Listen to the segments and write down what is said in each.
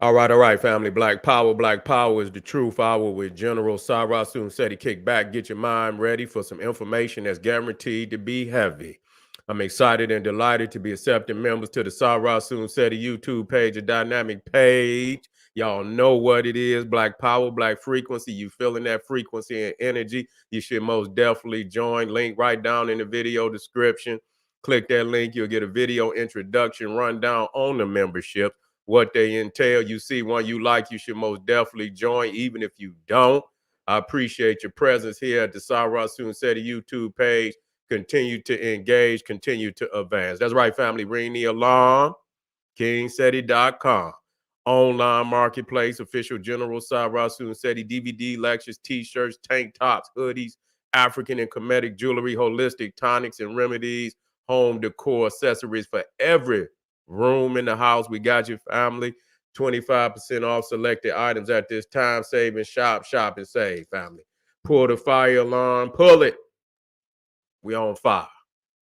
All right, family. Black Power. Black Power is the truth hour with General Sarah Soon said he kick back, get your mind ready for some information that's guaranteed to be heavy. I'm excited and delighted to be accepting members to the Sarah Soon said YouTube page, a dynamic page. Y'all know what it is. Black Power, Black Frequency. You feeling that frequency and energy? You should most definitely join. Link right down in the video description. Click that link. You'll get a video introduction rundown on the membership, what they entail. You see one you like, you should most definitely join, even if you don't. I appreciate your presence here at the Sarah Soon Seti YouTube page. Continue to engage, continue to advance. That's right, family. Ring the alarm. KingSeti.com. Online marketplace, official General Sarah Soon Seti DVD, lectures, t-shirts, tank tops, hoodies, African and Kemetic jewelry, holistic tonics and remedies, home decor accessories for every room in the house. We got you, family. 25% off selected items at this time. Save and shop, shop and save, family. Pull the fire alarm, pull it. We on fire.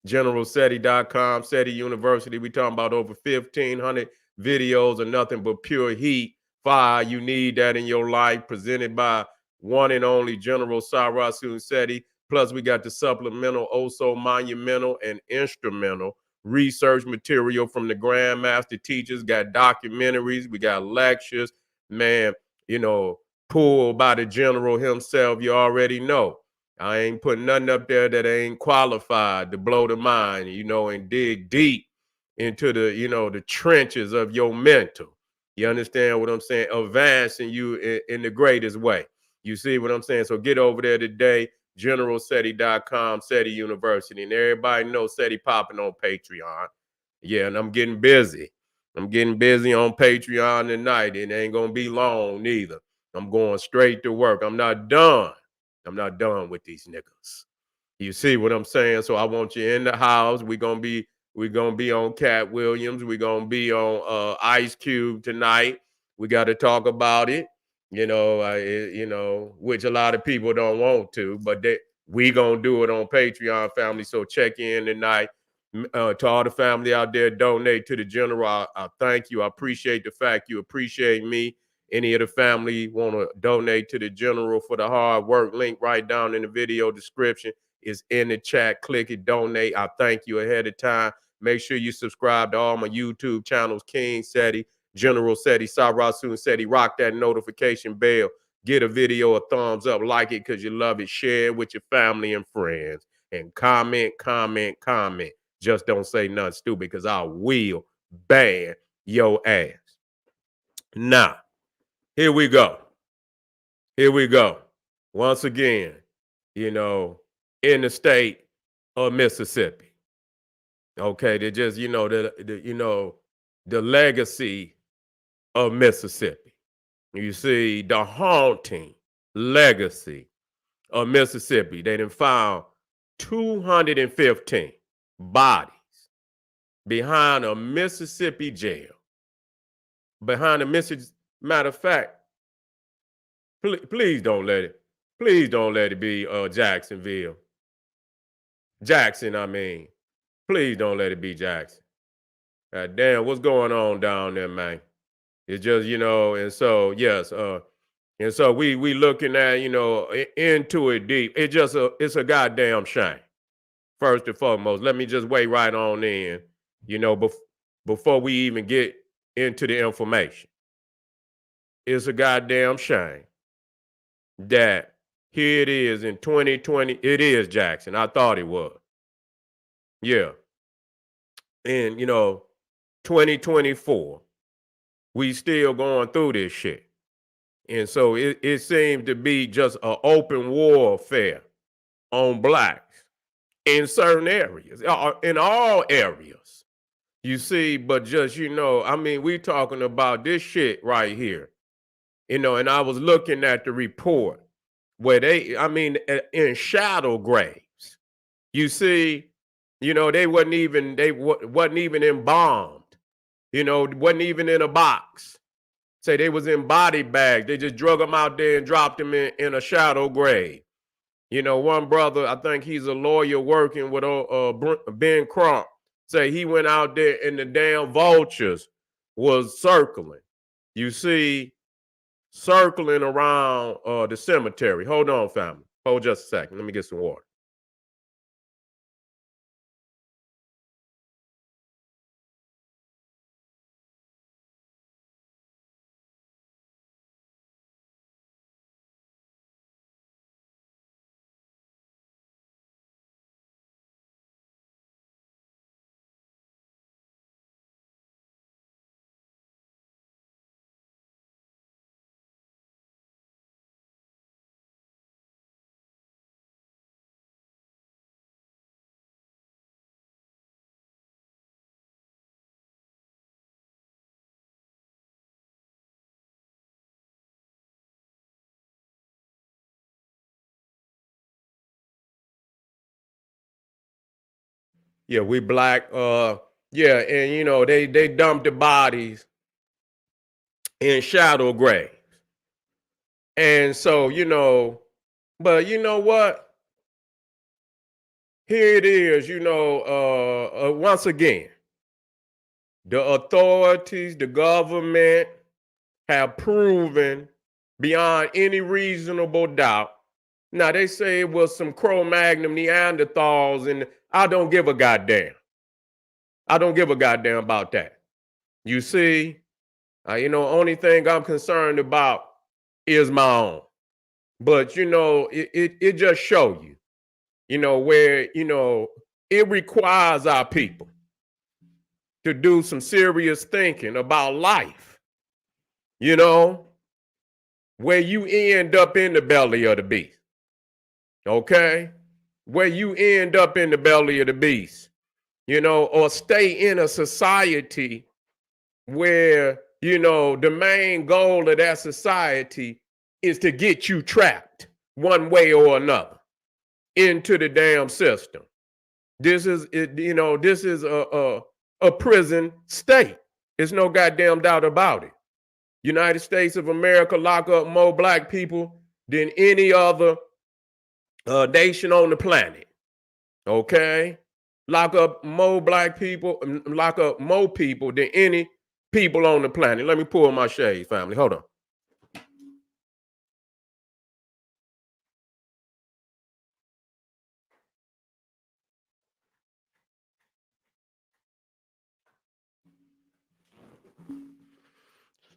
GeneralSeti.com, SETI University. We talking about over 1,500 videos of nothing but pure heat, fire. You need that in your life. Presented by one and only General Sarah Soon Seti. Plus, we got the supplemental, also monumental and instrumental research material from the Grandmaster teachers. Got documentaries. We got lectures. Man, pulled by the General himself. You already know. I ain't putting nothing up there that ain't qualified to blow the mind, and dig deep into the trenches of your mental. You understand what I'm saying? Advancing you in the greatest way. You see what I'm saying? So get over there today, GeneralSeti.com, SETI University. And everybody knows SETI popping on Patreon. Yeah, and I'm getting busy. I'm getting busy on Patreon tonight. It ain't going to be long neither. I'm going straight to work. I'm not done. I'm not done with these niggas. You see what I'm saying? So I want you in the house. We're gonna be on Cat Williams. We're gonna be on Ice Cube tonight. We got to talk about it. Which a lot of people don't want to, but we gonna do it on Patreon, family. So check in tonight. To all the family out there, donate to the General. I thank you. I appreciate the fact you appreciate me. Any of the family want to donate to the General for the hard work, link right down in the video description is in the chat. Click it, donate. I thank you ahead of time. Make sure you subscribe to all my YouTube channels, King Seti, General Seti, Sarah Soon Seti. Rock that notification bell. Get a video a thumbs up, like it because you love it. Share it with your family and friends. And comment, comment, comment. Just don't say nothing stupid because I will ban your ass. Now, here we go. Here we go. Once again, in the state of Mississippi. Okay, they just, the legacy of Mississippi. You see, the haunting legacy of Mississippi. They done found 215 bodies behind a Mississippi jail. Behind a Mississippi, matter of fact, please don't let it be Jacksonville. Jackson, I mean. Please don't let it be Jackson. God damn, what's going on down there, man? It's just, and so, yes, and so we looking at, into it deep. It's a goddamn shame. First and foremost, let me just wait right on in, before we even get into the information. It's a goddamn shame that here it is in 2020. It is Jackson. I thought it was. Yeah. In 2024, we still going through this shit. And so it seems to be just an open warfare on blacks in certain areas, in all areas. You see, but just, we talking about this shit right here. And I was looking at the report where in shadow graves. You see, they wasn't even embalmed. Wasn't even in a box. Say they was in body bags. They just drug them out there and dropped them in a shadow grave. One brother, I think he's a lawyer working with Ben Crump, say he went out there and the damn vultures was circling. You see, circling around the cemetery. Hold on, family. Hold just a second. Let me get some water. Yeah, we black. Yeah, and they dumped the bodies in shadow graves. And so, but you know what? Here it is, once again, the authorities, the government have proven beyond any reasonable doubt. Now, they say it was some Cro-Magnon Neanderthals, and I don't give a goddamn. I don't give a goddamn about that. You see, only thing I'm concerned about is my own. But, it just show you, where, it requires our people to do some serious thinking about life, where you end up in the belly of the beast. Okay? Where you end up in the belly of the beast, or stay in a society where, the main goal of that society is to get you trapped one way or another into the damn system. This is this is a prison state. There's no goddamn doubt about it. United States of America lock up more black people than any other nation on the planet. Okay? Lock up more black people, lock up more people than any people on the planet. Let me pull my shades, family. Hold on.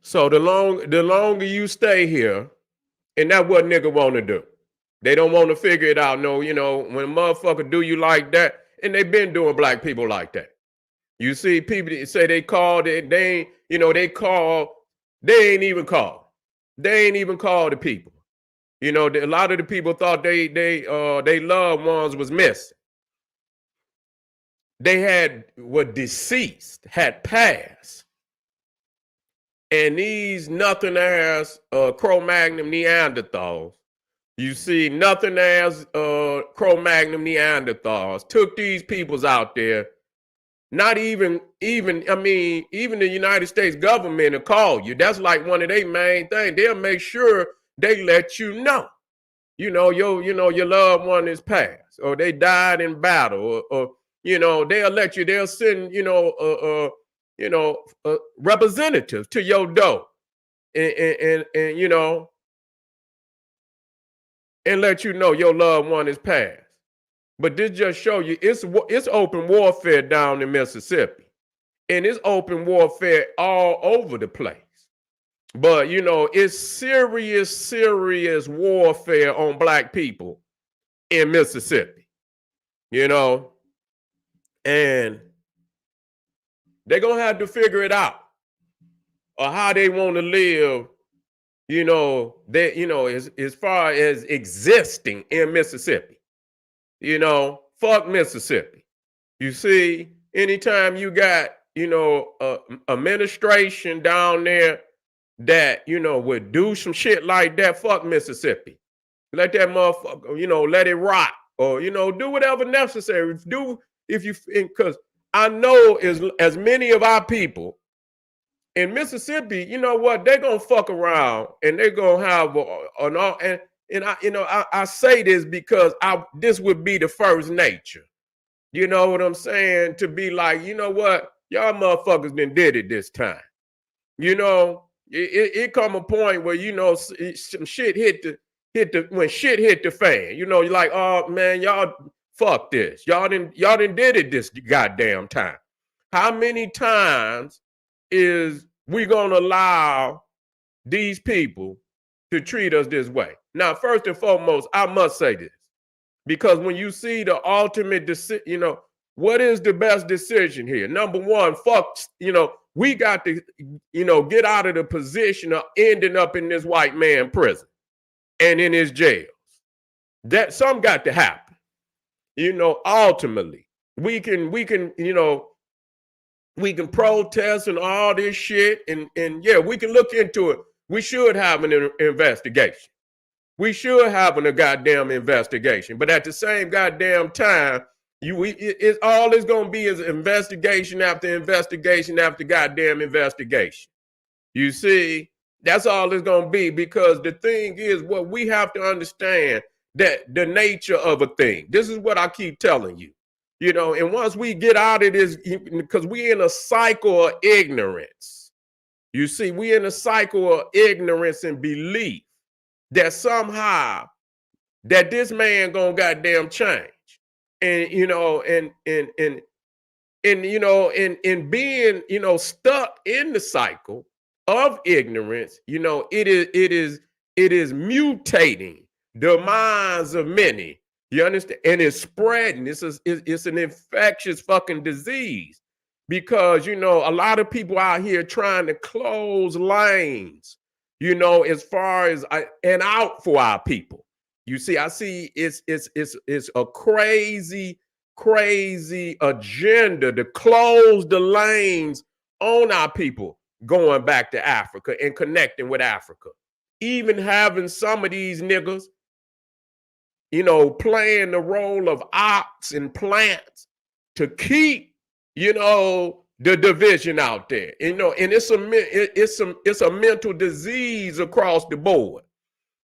So the longer you stay here, and that's what nigga want to do. They don't want to figure it out. No, when a motherfucker do you like that, and they been doing black people like that. You see, people say they called it, they ain't, they call, they ain't even called. They ain't even called the people. A lot of the people thought they loved ones was missing. They were deceased, had passed. And these nothing ass Cro-Magnon Neanderthals, you see, nothing ass Cro-Magnon Neanderthals took these peoples out there. Not even the United States government will call you. That's like one of their main things. They'll make sure they let you know. Your loved one is passed, or they died in battle, or they'll let you. They'll send representatives to your door, and and let you know your loved one is passed. But this just show you it's open warfare down in Mississippi, and it's open warfare all over the place. But it's serious warfare on black people in Mississippi. And they're gonna have to figure it out, or how they want to live. As far as existing in Mississippi. Fuck Mississippi. You see, anytime you got, administration down there that, would do some shit like that, fuck Mississippi. Let that motherfucker, let it rock, or, do whatever necessary. Because I know as many of our people in Mississippi, you know what, they're going to fuck around and they're going to have I say this because this would be the first nature. You know what I'm saying? To be like, you know what? Y'all motherfuckers done did it this time. It come a point where some shit hit the when shit hit the fan. You're like, oh man, y'all fuck this. Y'all didn't did it this goddamn time. How many times is we gonna allow these people to treat us this way? Now, first and foremost, I must say this, because when you see the ultimate decision, what is the best decision here? Number one, we got to, get out of the position of ending up in this white man prison and in his jails. That some got to happen. Ultimately, we can protest and all this shit, and yeah, we can look into it. We should have an investigation. We should have a goddamn investigation. But at the same goddamn time, it's all it's gonna be is investigation after investigation after goddamn investigation. You see, that's all it's gonna be, because the thing is, what we have to understand, that the nature of a thing. This is what I keep telling you. And once we get out of this, because we in a cycle of ignorance. You see, we in a cycle of ignorance and belief that somehow that this man gonna goddamn change. And being, stuck in the cycle of ignorance, it is mutating the minds of many. You understand? And it's spreading. It's an infectious fucking disease, because a lot of people out here trying to close lanes, as far as and out for our people. You see, I see it's a crazy agenda to close the lanes on our people going back to Africa and connecting with Africa. Even having some of these niggas, playing the role of ox and plants to keep, the division out there. And it's a mental disease across the board.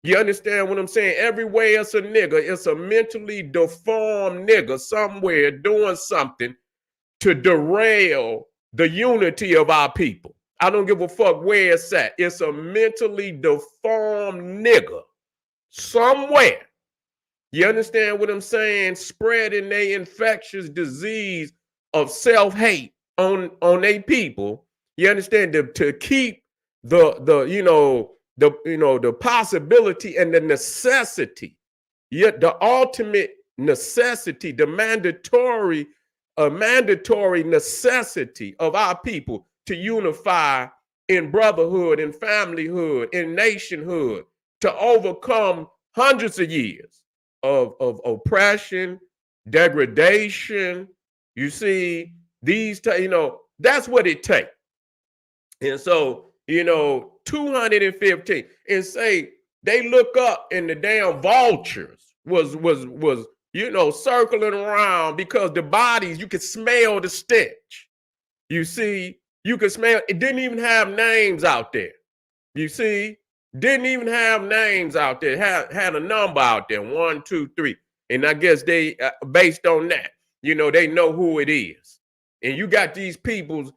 You understand what I'm saying? Everywhere it's a nigga, it's a mentally deformed nigga somewhere doing something to derail the unity of our people. I don't give a fuck where it's at. It's a mentally deformed nigga somewhere. You understand what I'm saying? Spreading their infectious disease of self-hate on their people. You understand? To keep the possibility and the necessity, yet the ultimate necessity, the mandatory necessity of our people to unify in brotherhood, in familyhood, in nationhood, to overcome hundreds of years of oppression, degradation. You see, that's what it takes. And so, 215, and say they look up and the damn vultures was circling around, because the bodies, you could smell the stench. You see, you could smell, it didn't even have names out there. You see, didn't even have names out there, had a number out there, 1, 2, 3. And I guess they, based on that, they know who it is. And you got these people's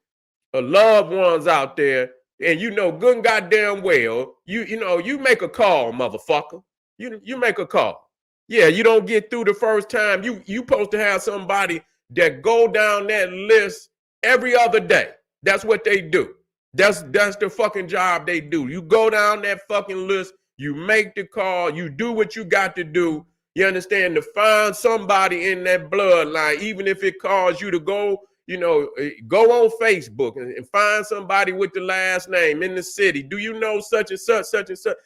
loved ones out there, and good and goddamn well, you make a call, motherfucker. You make a call. Yeah, you don't get through the first time. You supposed to have somebody that go down that list every other day. That's what they do. That's the fucking job they do. You go down that fucking list, you make the call, you do what you got to do. You understand? To find somebody in that bloodline, even if it calls you to go on Facebook and find somebody with the last name in the city. Do you know such and such, such and such?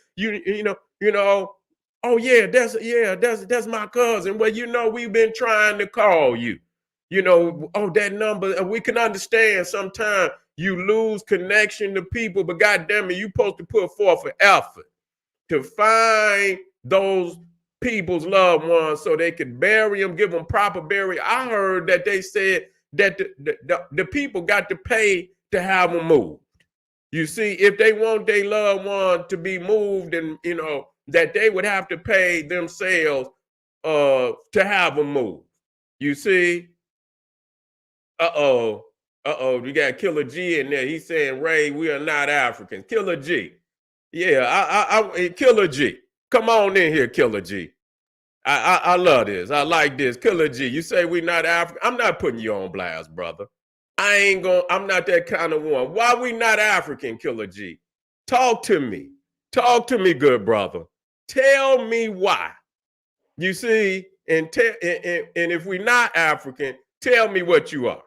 Oh yeah, that's my cousin. Well, we've been trying to call you. That number. We can understand sometimes you lose connection to people, but goddamn it, you supposed to put forth an effort to find those people's loved ones so they could bury them, give them proper burial. I heard that they said that the people got to pay to have them moved. You see, if they want their loved one to be moved, and that they would have to pay themselves to have them moved. You see, Uh-oh, we got Killer G in there. He's saying, Ray, we are not Africans. Killer G. Yeah, Killer G. Come on in here, Killer G. I love this. I like this. Killer G, you say we not African. I'm not putting you on blast, brother. I'm not that kind of one. Why we not African, Killer G? Talk to me. Talk to me, good brother. Tell me why. You see, and if we not African, tell me what you are.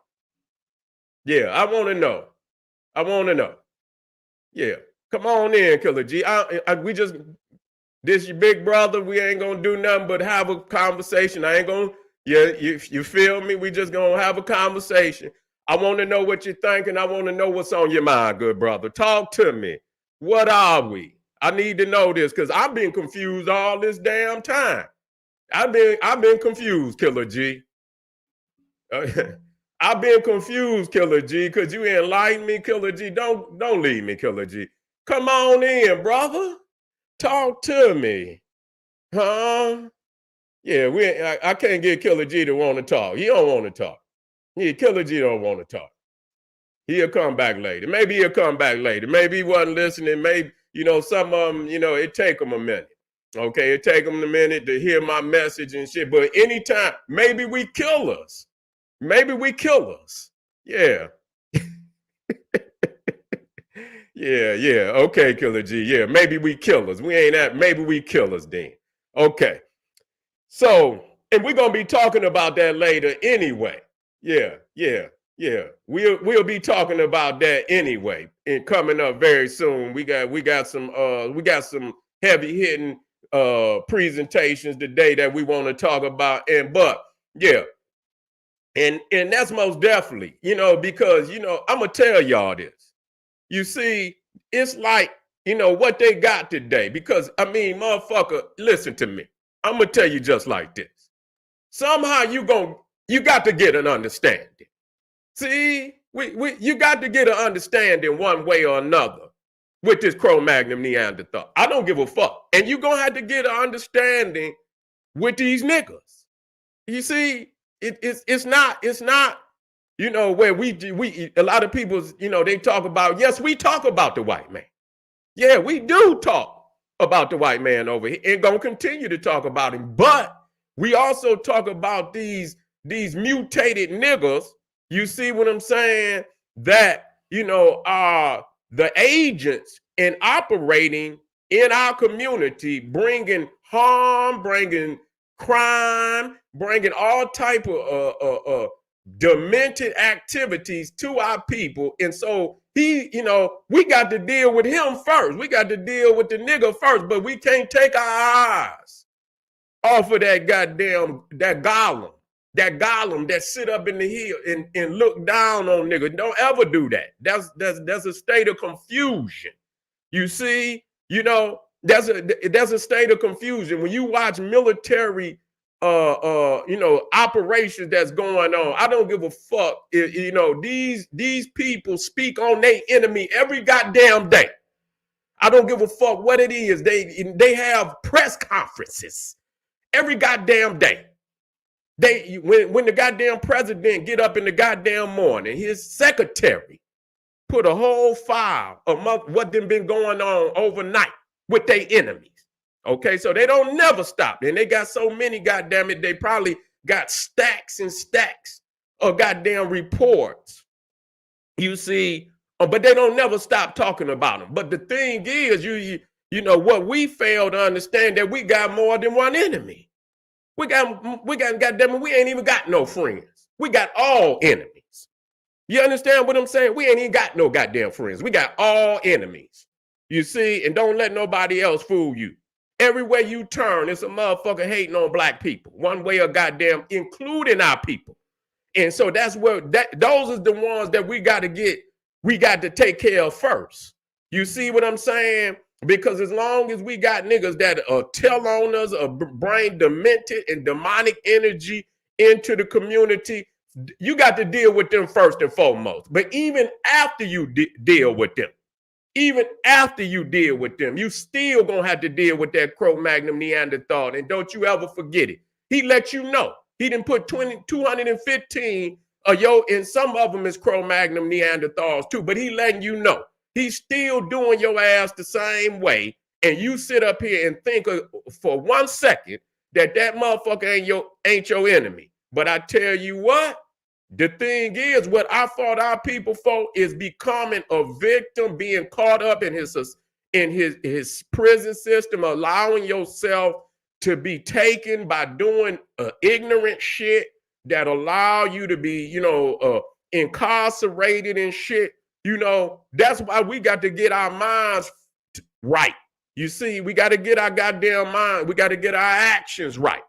Yeah, I want to know. I want to know. Yeah, come on in, Killer G. This your big brother. We ain't gonna do nothing but have a conversation. I ain't gonna. Yeah, you feel me? We just gonna have a conversation. I want to know what you're thinking. I want to know what's on your mind, good brother. Talk to me. What are we? I need to know this because I've been confused all this damn time. I've been confused, Killer G. I've been confused, Killer G. Could you enlighten me, Killer G? Don't leave me, Killer G. Come on in, brother. Talk to me. Huh? Yeah, I can't get Killer G to want to talk. He don't want to talk. Yeah, Killer G don't want to talk. He'll come back later. Maybe he'll come back later. Maybe he wasn't listening. Maybe, some of them, it take him a minute. Okay, it take them a minute to hear my message and shit. But anytime, maybe we kill us. Maybe we kill us. Yeah. Yeah. Okay, Killer G. Yeah, maybe we kill us. We ain't at, maybe we kill us then. Okay. So, and we're going to be talking about that later anyway. Yeah. We'll be talking about that anyway. And coming up very soon. We got some heavy hitting presentations today that we want to talk about. And that's most definitely, because I'm gonna tell y'all this. You see, it's like, what they got today, because motherfucker, listen to me. I'm gonna tell you just like this. Somehow you got to get an understanding. See, you got to get an understanding one way or another with this Cro-Magnon Neanderthal. I don't give a fuck. And you're going to have to get an understanding with these niggas. You see, it's not, where we a lot of people, they talk about, yes, we talk about the white man. Yeah, we do talk about the white man over here and going to continue to talk about him. But we also talk about these mutated niggas. You see what I'm saying? That, are the agents and operating in our community, bringing harm, bringing crime, bringing all type of demented activities to our people. And so we got to deal with him first. We got to deal with the nigga first, but we can't take our eyes off of that golem that sit up in the hill and look down on niggas. Don't ever do that. That's a state of confusion. You see, that's a state of confusion. When you watch military operations that's going on, I don't give a fuck. These people speak on their enemy every goddamn day. I don't give a fuck what it is. They have press conferences every goddamn day. When the goddamn president get up in the goddamn morning, his secretary put a whole file of what been going on overnight with their enemies. Okay, so they don't never stop. And they got so many, goddamn it, they probably got stacks and stacks of goddamn reports. You see, but they don't never stop talking about them. But the thing is, what we fail to understand, that we got more than one enemy. We got goddamn it, we ain't even got no friends. We got all enemies. You understand what I'm saying? We ain't even got no goddamn friends. We got all enemies. You see, and don't let nobody else fool you. Everywhere you turn, it's a motherfucker hating on black people, one way or goddamn, including our people. And so that's where those are the ones that we got to take care of first. You see what I'm saying? Because as long as we got niggas that tell on us or bring demented and demonic energy into the community, you got to deal with them first and foremost. But even after you deal with them, you still gonna have to deal with that Cro-Magnon Neanderthal. And don't you ever forget it. He let you know. He didn't put 215 And some of them is Cro-Magnon Neanderthals too, but he letting you know he's still doing your ass the same way. And you sit up here and think for 1 second that motherfucker ain't your enemy. But I tell you what, the thing is, what I fought our people for is becoming a victim, being caught up in his prison system, allowing yourself to be taken by doing ignorant shit that allow you to be, incarcerated and shit. That's why we got to get our minds right. You see, we got to get our goddamn mind. We got to get our actions right.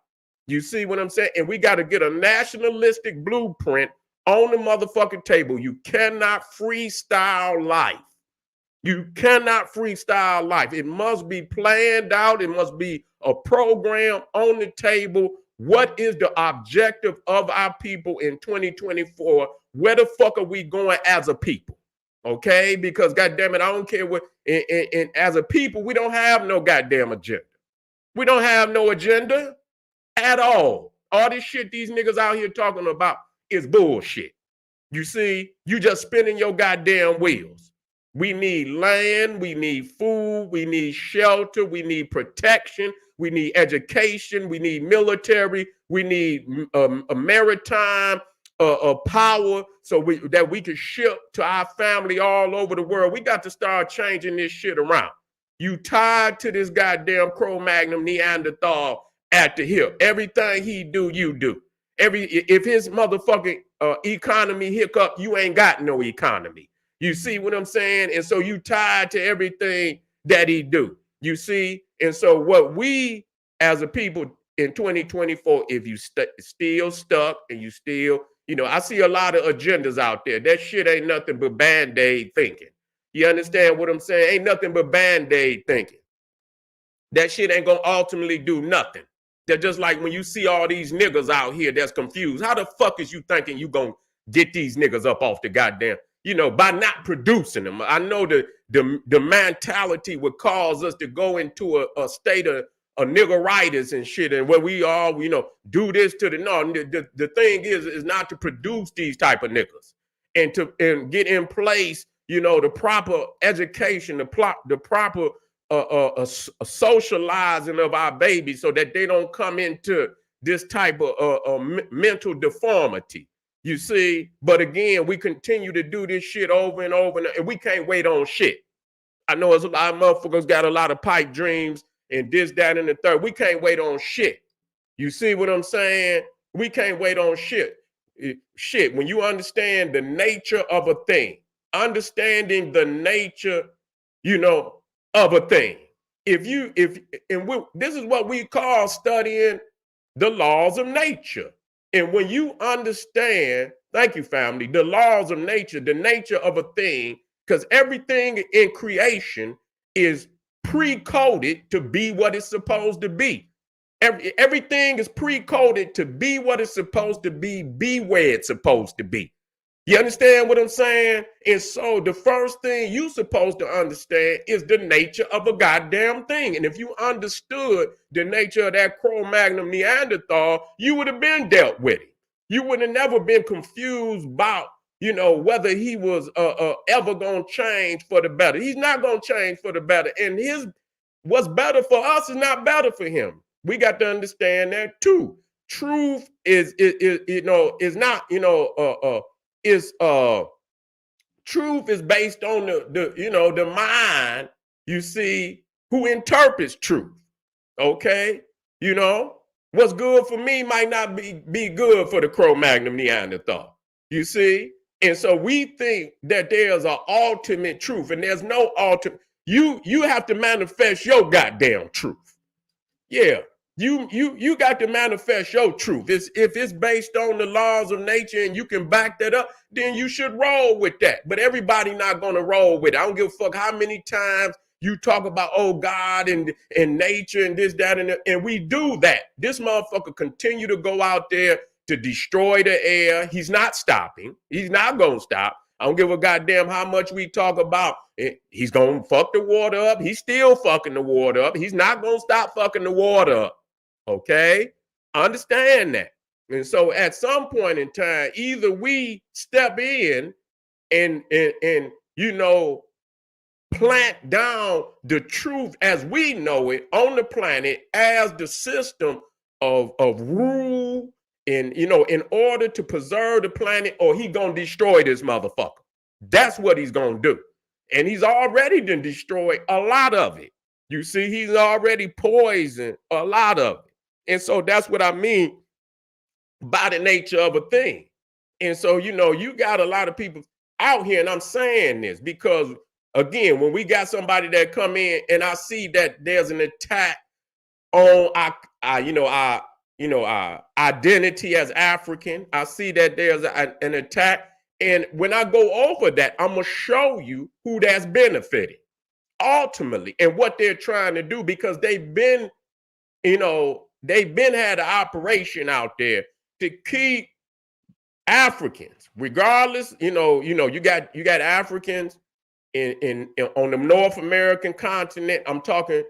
You see what I'm saying? And we got to get a nationalistic blueprint on the motherfucking table. You cannot freestyle life. You cannot freestyle life. It must be planned out. It must be a program on the table. What is the objective of our people in 2024? Where the fuck are we going as a people? Okay? Because goddamn it, I don't care what. And as a people, we don't have no goddamn agenda. We don't have no agenda at all. All this shit these niggas out here talking about is bullshit. You see, you just spinning your goddamn wheels. We need land, we need food, we need shelter, we need protection, we need education, we need military, we need a maritime power so that we can ship to our family all over the world. We got to start changing this shit around. You tied to this goddamn Cro-Magnon Neanderthal at the hip. Everything he do, you do. If his motherfucking economy hiccup, you ain't got no economy. You see what I'm saying? And so you tied to everything that he do. You see? And so what we as a people in 2024, if you still stuck and you still, I see a lot of agendas out there. That shit ain't nothing but Band-Aid thinking. You understand what I'm saying? Ain't nothing but Band-Aid thinking. That shit ain't gonna ultimately do nothing. They're just like when you see all these niggas out here that's confused. How the fuck is you thinking you gonna get these niggas up off the goddamn, by not producing them? I know the mentality would cause us to go into a state of niggeritis and shit, and where we all, do this to the thing is not to produce these type of niggas and get in place, the proper education, the proper a socializing of our babies so that they don't come into this type of mental deformity. You see, but again, we continue to do this shit over and over, and we can't wait on shit. I know there's a lot of motherfuckers got a lot of pipe dreams and this, that, and the third. We can't wait on shit. You see what I'm saying? We can't wait on shit. When you understand the nature of a thing, understanding the nature, of a thing. This is what we call studying the laws of nature. And when you understand, thank you, family, the laws of nature, the nature of a thing, because everything in creation is pre-coded to be what it's supposed to be. Everything is pre-coded to be what it's supposed to be where it's supposed to be. You understand what I'm saying? And so the first thing you supposed to understand is the nature of a goddamn thing. And if you understood the nature of that Cro-Magnon Neanderthal, you would have been dealt with it. You would have never been confused about, whether he was ever going to change for the better. He's not going to change for the better. And what's better for us is not better for him. We got to understand that too. Truth is not, truth is based on the mind, you see, who interprets truth. Okay? What's good for me might not be good for the Cro-Magnon Neanderthal. You see? And so we think that there's an ultimate truth, and there's no ultimate. You have to manifest your goddamn truth. Yeah. You got to manifest your truth. If it's based on the laws of nature and you can back that up, then you should roll with that. But everybody not going to roll with it. I don't give a fuck how many times you talk about, oh, God and nature and this, that, and we do that. This motherfucker continue to go out there to destroy the air. He's not stopping. He's not going to stop. I don't give a goddamn how much we talk about it. He's going to fuck the water up. He's still fucking the water up. He's not going to stop fucking the water up. Okay? Understand that. And so at some point in time, either we step in and you know, plant down the truth as we know it on the planet as the system of rule and, you know, in order to preserve the planet, or he gonna destroy this motherfucker. That's what he's gonna do. And he's already done destroyed a lot of it. You see, he's already poisoned a lot of it. And so that's what I mean by the nature of a thing. And so, you know, you got a lot of people out here, and I'm saying this because, again, when we got somebody that come in and I see that there's an attack on our identity as African, I see that there's an attack. And when I go over that, I'm going to show you who that's benefited ultimately and what they're trying to do, because they've been had an operation out there to keep Africans, regardless, you got Africans in on the North American continent. I'm talking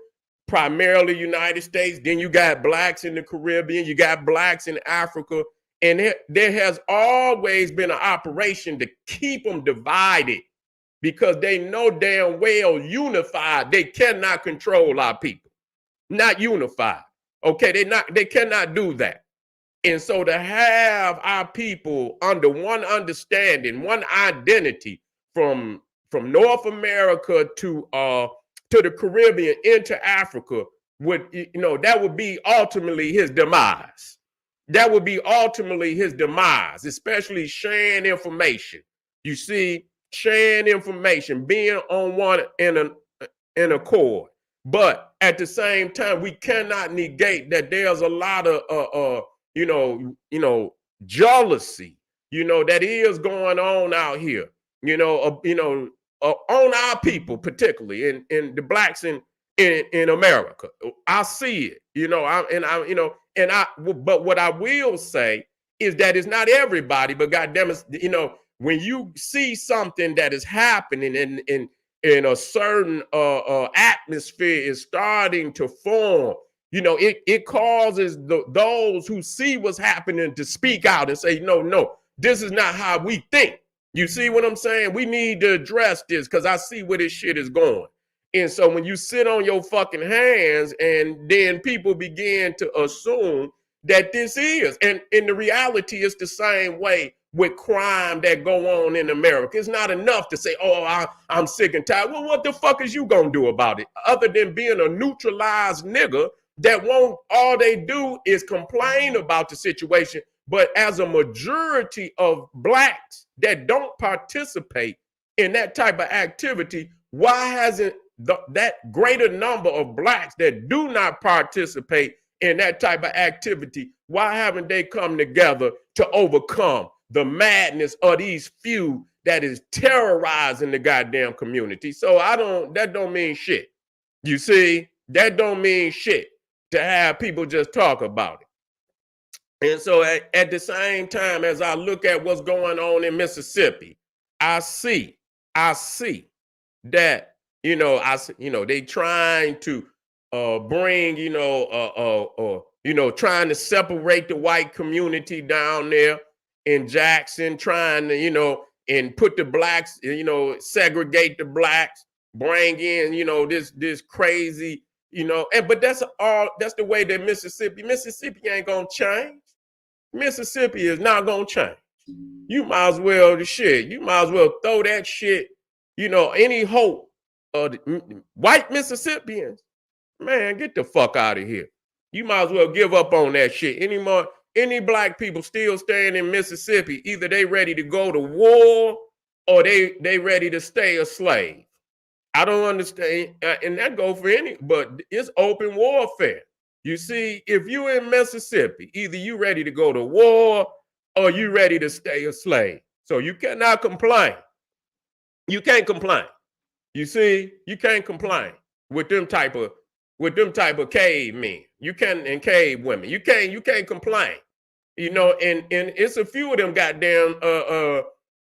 primarily United States. Then you got blacks in the Caribbean, you got blacks in Africa, and there has always been an operation to keep them divided, because they know damn well unified they cannot control our people. Not unified. Okay, they cannot do that. And so to have our people under one understanding, one identity, from North America to the Caribbean into Africa, that would be ultimately his demise. That would be ultimately his demise, especially sharing information. You see, sharing information, being on one in accord. But at the same time, we cannot negate that there's a lot of jealousy, that is going on out here, on our people, particularly in the blacks in America. I see it, but what I will say is that it's not everybody, but goddamn it, when you see something that is happening in a certain atmosphere is starting to form, it causes those who see what's happening to speak out and say, no, this is not how we think. You see what I'm saying? We need to address this because I see where this shit is going. And so when you sit on your fucking hands and then people begin to assume that this is, and in the reality, it's the same way with crime that go on in America. It's not enough to say, oh, I'm sick and tired. Well, what the fuck is you gonna do about it? Other than being a neutralized nigga that won't, all they do is complain about the situation. But as a majority of blacks that don't participate in that type of activity, why hasn't that greater number of blacks that do not participate in that type of activity, why haven't they come together to overcome the madness of these few that is terrorizing the goddamn community? So that don't mean shit. You see, that don't mean shit to have people just talk about it. And so at the same time, as I look at what's going on in Mississippi, I see that, they trying to bring, trying to separate the white community down there in Jackson, trying to, and put the blacks, segregate the blacks, bring in, this crazy, but that's the way that Mississippi ain't gonna change. Mississippi is not gonna change. You might as well throw that shit, any hope of white Mississippians, man, get the fuck out of here. You might as well give up on that shit. Any black people still staying in Mississippi, either they ready to go to war or they ready to stay a slave. I don't understand, and that go for any, but it's open warfare. You see, if you in Mississippi, either you ready to go to war or you ready to stay a slave. So you cannot complain. You can't complain. You see, you can't complain with them type of cavemen. You can't, and cave women. You can't complain. And it's a few of them goddamn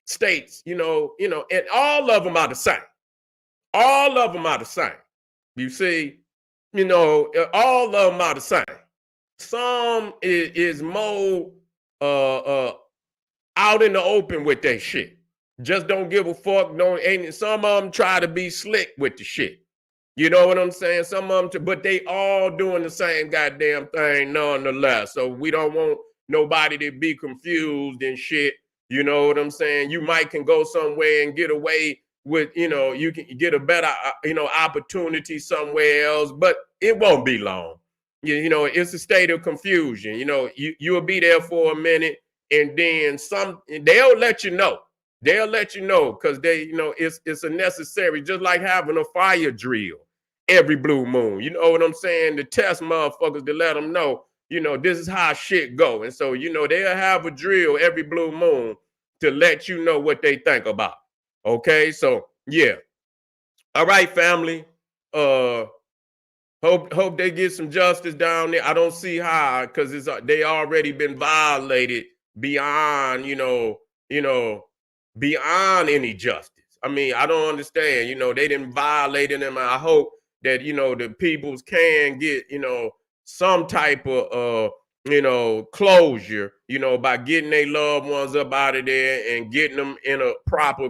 states, and all of them are the same. All of them are the same. You see, all of them are the same. Some is more uh out in the open with that shit. Just don't give a fuck. Don't ain't some of them try to be slick with the shit. You know what I'm saying? Some of them, but they all doing the same goddamn thing nonetheless. So we don't want nobody to be confused and shit. You know what I'm saying? You might can go somewhere and get away with, you can get a better, opportunity somewhere else, but it won't be long. It's a state of confusion. You'll be there for a minute, and then they'll let you know. They'll let you know because it's a necessary, just like having a fire drill every blue moon. You know what I'm saying? To test motherfuckers, to let them know, this is how shit go. And so, they'll have a drill every blue moon to let you know what they think about. Okay, so yeah. All right, family. Hope they get some justice down there. I don't see how, because they already been violated beyond, beyond any justice. I mean, I don't understand. They didn't violate them. I hope that the peoples can get some type of closure. By getting their loved ones up out of there and getting them in a proper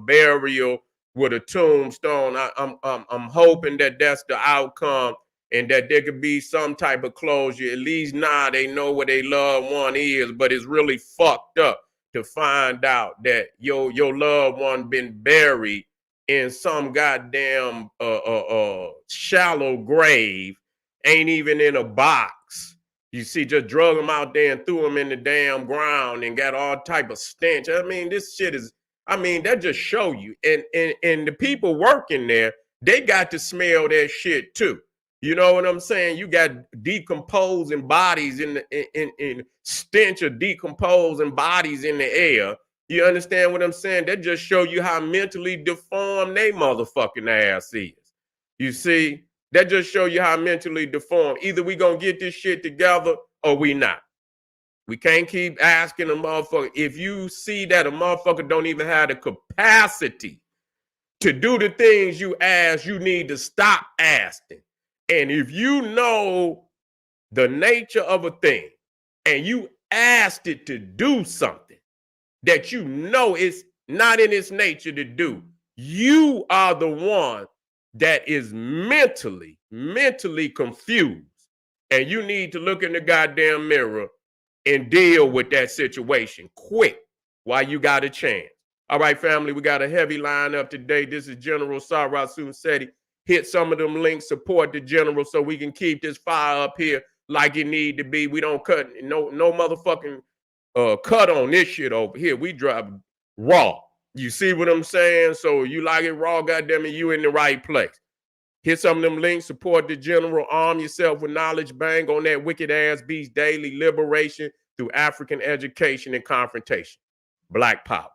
burial with a tombstone. I'm hoping that that's the outcome, and that there could be some type of closure. At least now they know where their loved one is, but it's really fucked up to find out that your loved one been buried in some goddamn shallow grave, ain't even in a box. You see, just drug them out there and threw them in the damn ground and got all type of stench. I mean, this shit is, that just show you. And the people working there, they got to smell that shit too. You know what I'm saying? You got decomposing bodies in stench of decomposing bodies in the air. You understand what I'm saying? That just show you how mentally deformed they motherfucking ass is. You see? That just show you how mentally deformed. Either we gonna get this shit together or we not. We can't keep asking a motherfucker. If you see that a motherfucker don't even have the capacity to do the things you ask, you need to stop asking. And if you know the nature of a thing and you asked it to do something that you know it's not in its nature to do, you are the one that is mentally confused. And you need to look in the goddamn mirror and deal with that situation quick while you got a chance. All right, family, we got a heavy lineup today. This is General Sarasun Seti. Hit some of them links, support the general so we can keep this fire up here like it need to be. We don't cut no motherfucking cut on this shit over here. We drop raw. You see what I'm saying? So you like it raw, goddamn it, you in the right place. Hit some of them links, support the general, arm yourself with knowledge, bang on that wicked ass beast daily liberation through African education and confrontation. Black power.